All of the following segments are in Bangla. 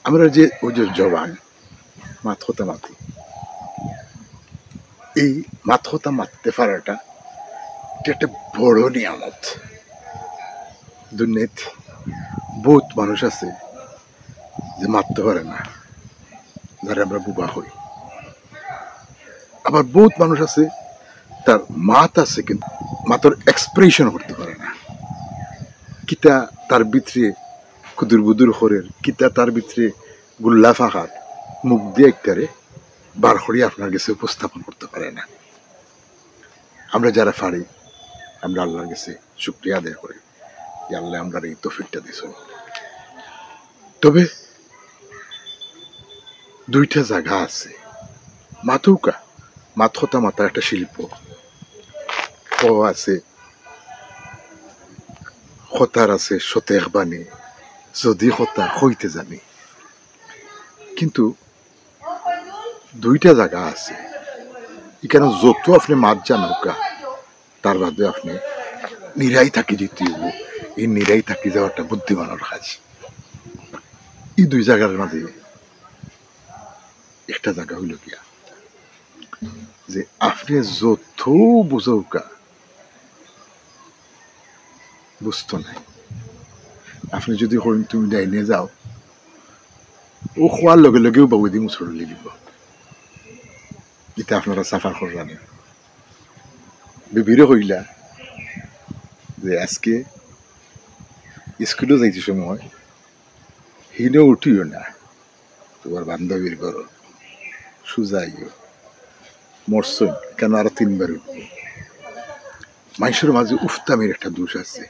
আমরা যে ওই যে জবান মাথা মাতি, এই মাথা মারতে পারাটা এটা একটা বড় নিয়ামত। দুনিয়াতে বহুত মানুষ আছে যে মারতে পারে না, যারা আমরা বুবা হই। আবার বহুত মানুষ আছে তার মাত আছে কিন্তু মাথার এক্সপ্রেশন করতে পারে না। কিতা তার ভিতরে কুদুর বুদুর হরের, কিতা তার ভিতরে গুল্লা ফাঁকার মুখ দিয়ে একটারে বার করে আপনার কাছে উপস্থাপন করতে পারে না। আমরা যারা পারি আমরা আল্লাহর কাছে শুকরিয়া আদায় করি যে আল্লাহ আমরা এই তৌফিকটা দিয়েছেন। তবে দুইটা জায়গা আছে, মাথা মাতার একটা শিল্প ও আছে, হতার আছে সতেহ বাণী, যদি হতা হইতে জানি। কিন্তু দুইটা জায়গা আছে, এখানে যত আপনি মাত জানুকা তার বাদে আপনি নিরাই থাকি যেতে হইব। এই নিরাই থাকি যাওয়াটা বুদ্ধিমানের কাজ। এই দুই জায়গার মাঝে একটা জায়গা হইল গিয়া যে আপনি যত বুঝৌকা বুঝতো নাই। আপনি যদি হইন তুমি ডাইনে যাও, ও খোয়ার লগে লগেও বাবু দিয়ে মুসর লিখিব। এটা আপনারা সাফার করলেন। বিবিরে হইলা যে আজকে স্কুলে যাইতে সময় হিনে উঠিও না, তোমার বান্ধবীর ঘর সুজাইও মরসন কেন আরো 3 বার উঠবো। মানুষের মাঝে উফতামির একটা দোষ আছে,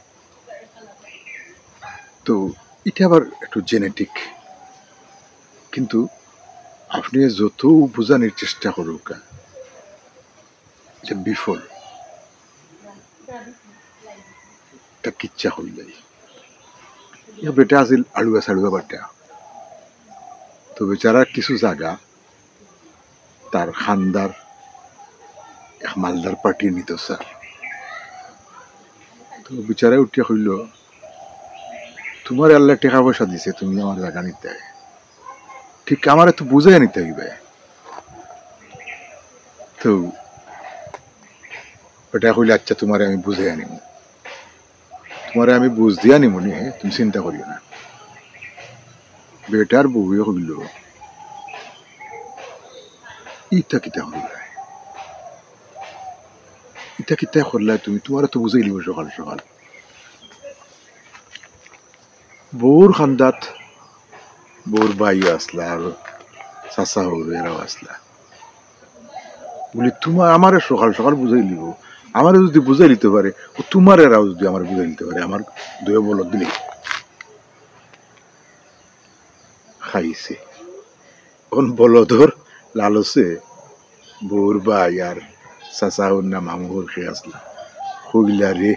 তো এটা আবার একটু জেনেটিক। কিন্তু আপনি যত বোঝানোর চেষ্টা করুক এটা বিফল, এটা কিচ্ছা হইলাই। বেটা আছিল আলুয়া সাড়ুয়া বাটা, তো বেচারা কিছু জায়গা তার খানদার এক মালদার পার্টি নিত স্যার। তো বিচারা উঠিয়া হইল, তোমার আল্লাহ টাকা পয়সা দিছে, তুমি আমার জায়গা নিতে ঠিক আমার তো বুঝাই নিতে হইবে। তো ওটা হইলে আচ্ছা তোমার আমি বুঝে আনিব, তোমার আমি বুঝ দিয়ে আনিব নি, তুমি চিন্তা করিও না। বেটার বউয়ে হইল ইটা কিতা হইলা, ইটা কিতা করলা তুমি, তোমার তো বুঝাই লিব সকাল সকাল। বউর খান্দাত বউর বাইও আসলা আর চাচা হৌর এরাও আসলা, বলি তোমার আমার সকাল সকাল বুঝাই লিব। আমার যদি বুঝাই নিতে পারে ও তোমার এরাও যদি আমার বুঝাই নিতে পারে, আমার দুয়ে বলদ দিলে খাইছে। এখন বলদর লালসে বউর ভাই আর চাচা হর না মামু হর খেয়ে আসলা, হইলা রে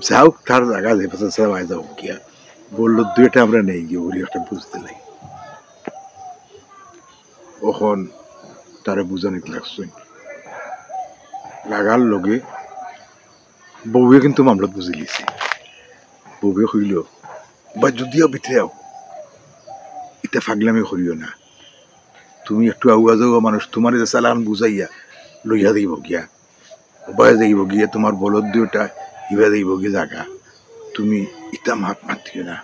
যাও তার জায়গা যে চাচা ভাই যাও গিয়া বললো দুইটা আমরা নেই গিয়ে ওরি একটা বুঝতে নাই। ওখন তারে বুঝানিতে লাগছে, লাগার লগে বউয়ে কিন্তু মামলা বুঝে লিছে। বউয়ে হইল বা যদিও ভিতরেও এটা ফাগলামি করিও না, তুমি একটু আগুয়া যাওয়া মানুষ, তোমার যে চালান বুঝাইয়া লইয়া দিব গিয়া উপায় যাইব গিয়া, তোমার বলদ দুইটা ইবা যাইব গিয়ে জায়গা, তুমি ইটা মাত মাতিও না,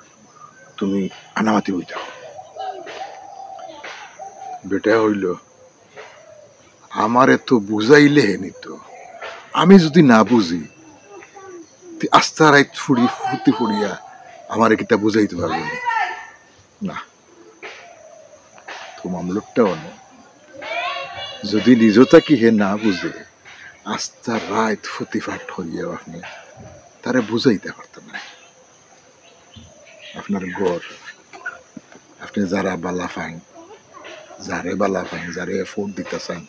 তুমি আনামাতি বই থাকো। বেটা হইল আমার এত বুঝাইলে নিত, আমি যদি না বুঝি আস্তা রাইত ফুটি ফুড়িয়া আমার কিতা বুঝাইতে পারবো না। তো মামলুকটাও না, যদি নিজতা কি হে না বুঝে আস্তা রাত ফুটি ফাট হইয়া আপনি তারে বুঝাইতে পারতেন না। আপনার গড় আপনি যারা বালা ফাইন, যারে বালা ফাইন, যারে এফোর্ট দিতে চান,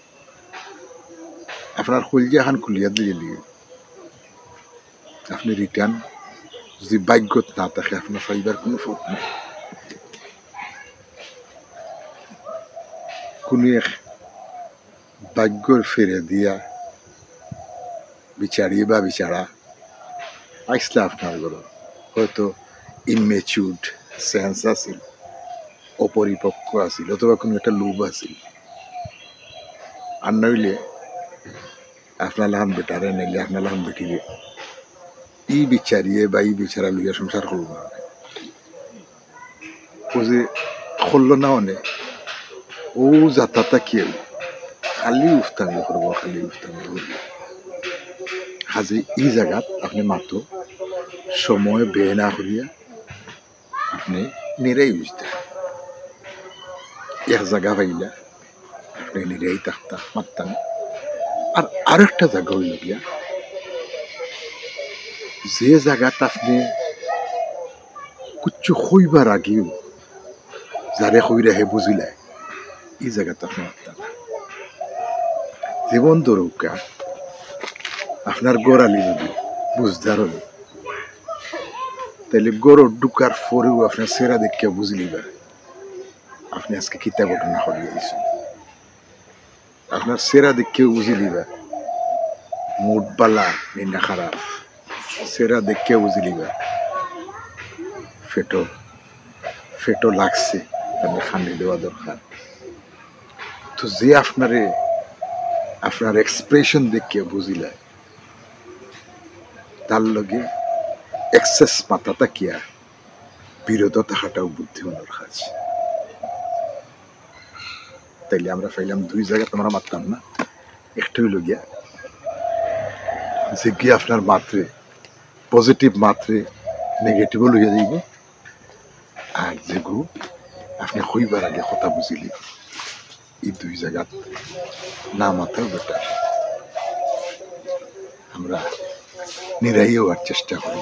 আপনার কলজিয়া খান খুলিয়া দিলে আপনি রিটার্ন যদি ভাগ্যত না থাকে আপনার ফাইবার কোনো ফোর্ট নেই। কোনো এক ভাগ্যর ফেরে দিয়া বিচারিয়ে বা বিচারা আসলে আপনার গড় হয়তো ইনমেচিউড সেন্স আছিল, অপরিপক্ক আছিল অথবা কোনো একটা লোভ আছিল আর নইলে আপনার লাহান বেটারে নাইলে আপনার লাহান বেটিরে ই বিচারিয়ে বা ই বিচারা লইয়া সংসার করব না ও যে করল না অনেক ও যাতাতা কেউ খালি উফতামি করবো খালি উফতামি করবো হাজি ই জায়গাত আপনি মাত্র সময় বেয়ে না করিয়া আপনি নিরাই বুঝতে এক জায়গা পাইলা আপনি নিরাই থাকতা মারতাম আর আরেকটা জায়গা হইল গিয়া যে জায়গাত আপনি কুচ্ছু হইবার আগেও যারে হইরা হে বুঝিলায় এই জায়গাতে আপনি মারতাম জীবন দরৌকা আপনার গোড়ালি যদি বুঝদার হল তাহলে গরু ঢুকার পরেও আপনার সেরা দেখে বুঝলিবা আপনি আজকে কিতা ঘটনা হরিয়েছেন আপনার সেরা দেখেও বুঝলিবা মুড বালা নিন্দা খারাপ সেরা দেখে বুঝলিবা ফেটো ফেটো লাগছে তাহলে খান্দি দেওয়া দরকার তো যে আপনার এক্সপ্রেশন দেখে বুঝিলায় তার লগে এক্সেস মাথা তাকিয়া বিরত থাকাটাও বুদ্ধিমানের কাজ তাইলে আমরা পাইলাম দুই জায়গা তোমরা মারতাম না একটা হইল গিয়া যে গিয়ে আপনার মাত্রে পজিটিভ মাত্রে নেগেটিভও লইয়া যাইব আর যেগু আপনি হইবার আগে কথা বুঝিলি এই দুই জায়গাত না মাথাও বেটার আমরা নিরাইও আর চেষ্টা করি